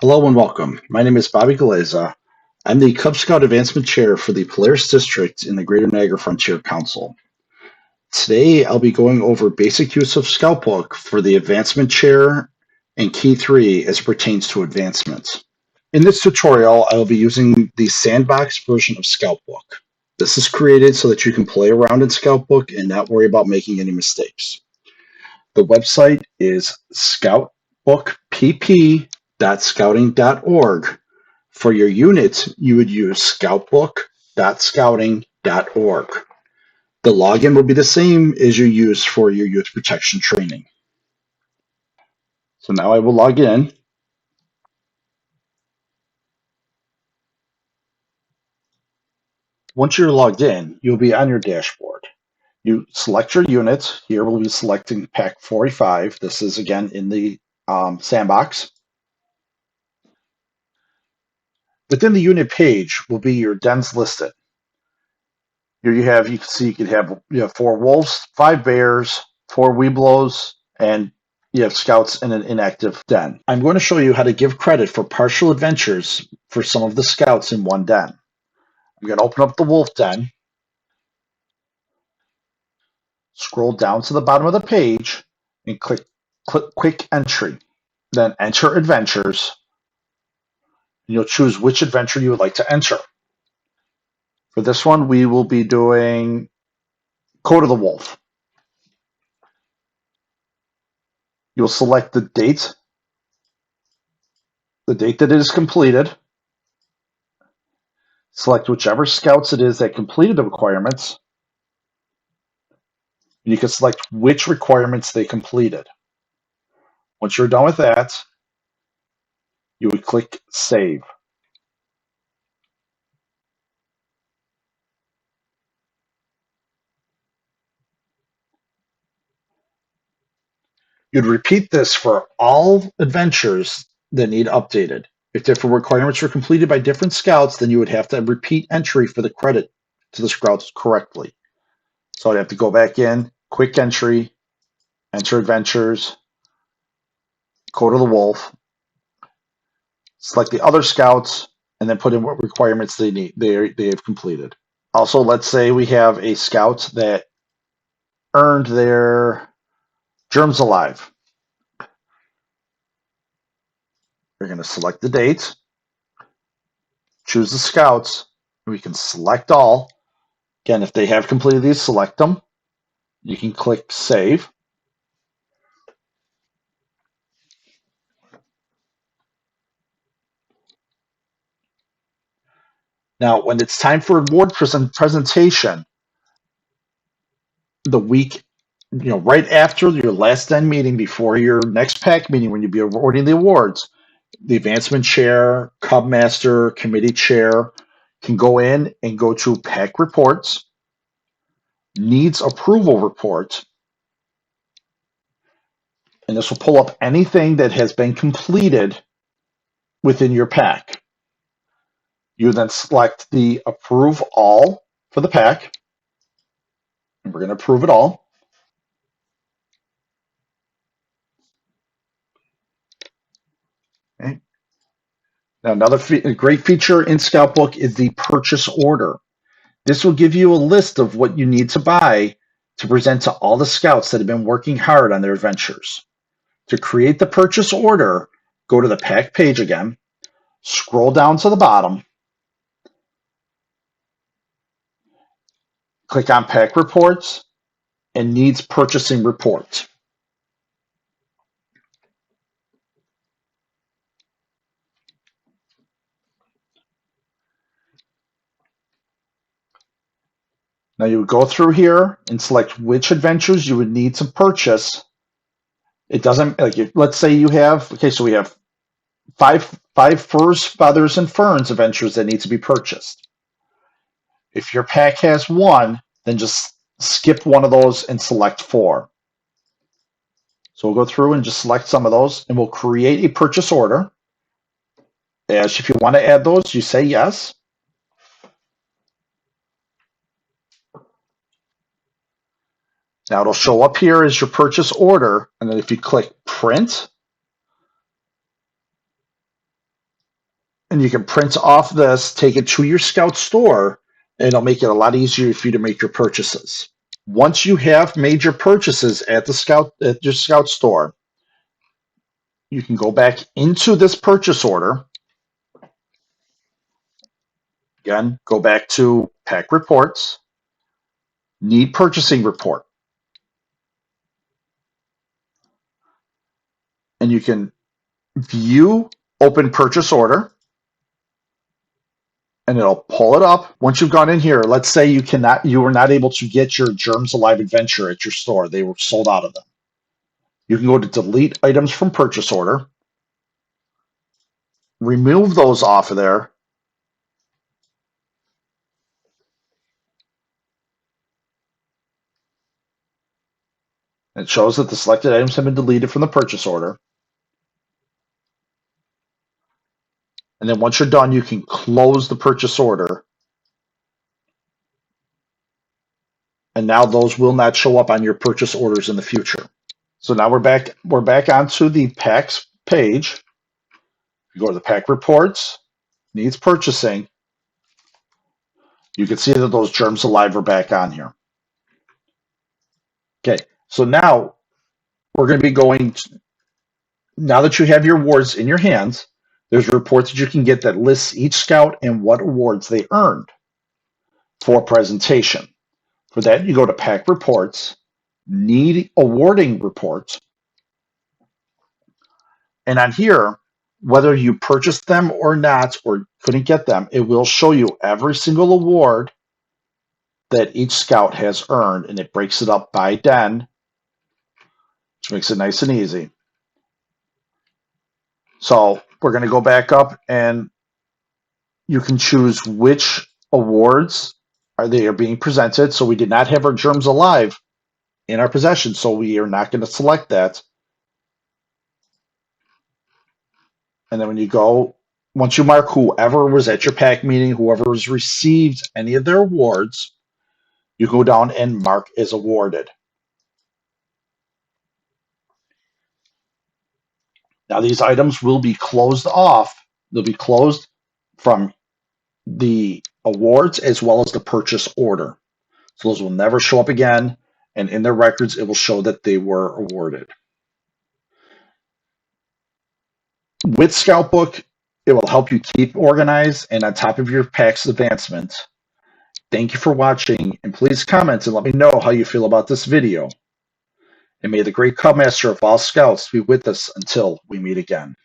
Hello and welcome. My name is Bobby Galeza. I'm the Cub Scout Advancement Chair for the Polaris District in the Greater Niagara Frontier Council. Today I'll be going over basic use of Scoutbook for the Advancement Chair and Key 3 as pertains to advancements. In this tutorial, I will be using the sandbox version of Scoutbook. This is created so that you can play around in Scoutbook and not worry about making any mistakes. The website is scoutbookpp.scouting.org. For your unit, you would use scoutbook.scouting.org. The login will be the same as you use for your youth protection training. So now I will log in. Once you're logged in, you'll be on your dashboard. You select your unit. Here we'll be selecting Pack 45. This is again in the sandbox. Within the unit page will be your dens listed. Here you can see you could have 4 wolves, 5 bears, 4 weeblos, and you have scouts in an inactive den. I'm going to show you how to give credit for partial adventures for some of the scouts in one den. I'm going to open up the wolf den, scroll down to the bottom of the page, and click Quick Entry. Then enter adventures, and you'll choose which adventure you would like to enter. For this one, we will be doing Code of the Wolf. You'll select the date that it is completed. Select whichever scouts it is that completed the requirements. You can select which requirements they completed. Once you're done with that, you would click Save. You'd repeat this for all adventures that need updated. If different requirements were completed by different scouts, then you would have to repeat entry for the credit to the scouts correctly. So I'd have to go back in, Quick Entry, enter adventures, Code of the Wolf, select the other scouts, and then put in what requirements they have completed. Also, let's say we have a scout that earned their Germs Alive. We're going to select the date, choose the scouts, and we can select all. Again, if they have completed these, select them. You can click Save. Now, when it's time for award presentation, the week, right after your last den meeting, before your next pack meeting, when you'll be awarding the awards, the advancement chair, Cub Master, committee chair can go in and go to pack reports, needs approval report, and this will pull up anything that has been completed within your pack. You then select the approve all for the pack, and we're going to approve it all. Okay. Now, another great feature in Scoutbook is the purchase order. This will give you a list of what you need to buy to present to all the scouts that have been working hard on their adventures. To create the purchase order, go to the pack page again, scroll down to the bottom, click on pack reports, and needs purchasing report. Now you would go through here and select which adventures you would need to purchase. It doesn't, let's say you have, okay, so we have five furs, feathers, and ferns adventures that need to be purchased. If your pack has 1, then just skip one of those and select 4. So we'll go through and just select some of those, and we'll create a purchase order. If you want to add those, you say yes. Now it'll show up here as your purchase order, and then if you click print, And you can print off this, take it to your Scout store, and it'll make it a lot easier for you to make your purchases. Once you have made your purchases at your Scout store, you can go back into this purchase order. Again, go back to pack reports, need purchasing report. And you can view open purchase order, and it'll pull it up. Once you've gone in here, let's say you were not able to get your Germs Alive Adventure at your store. They were sold out of them. You can go to delete items from purchase order, remove those off of there. It shows that the selected items have been deleted from the purchase order. And then once you're done, you can close the purchase order. And now those will not show up on your purchase orders in the future. So now we're back onto the packs page. You go to the pack reports, needs purchasing. You can see that those Germs Alive are back on here. Okay, so now we're going to be going, now that you have your awards in your hands, there's reports that you can get that lists each scout and what awards they earned for presentation. For that, you go to pack reports, need awarding reports, and on here, whether you purchased them or not, or couldn't get them, it will show you every single award that each scout has earned, and it breaks it up by den, which makes it nice and easy. So we're going to go back up, and you can choose which awards are being presented. So we did not have our Germs Alive in our possession, so we are not going to select that. And then when you go, once you mark whoever was at your pack meeting, whoever has received any of their awards, you go down and mark as awarded. Now these items will be closed off. They'll be closed from the awards as well as the purchase order. So those will never show up again. And in their records, it will show that they were awarded. With Scoutbook, it will help you keep organized and on top of your pack's advancement. Thank you for watching, and please comment and let me know how you feel about this video. And may the great Cubmaster of all Scouts be with us until we meet again.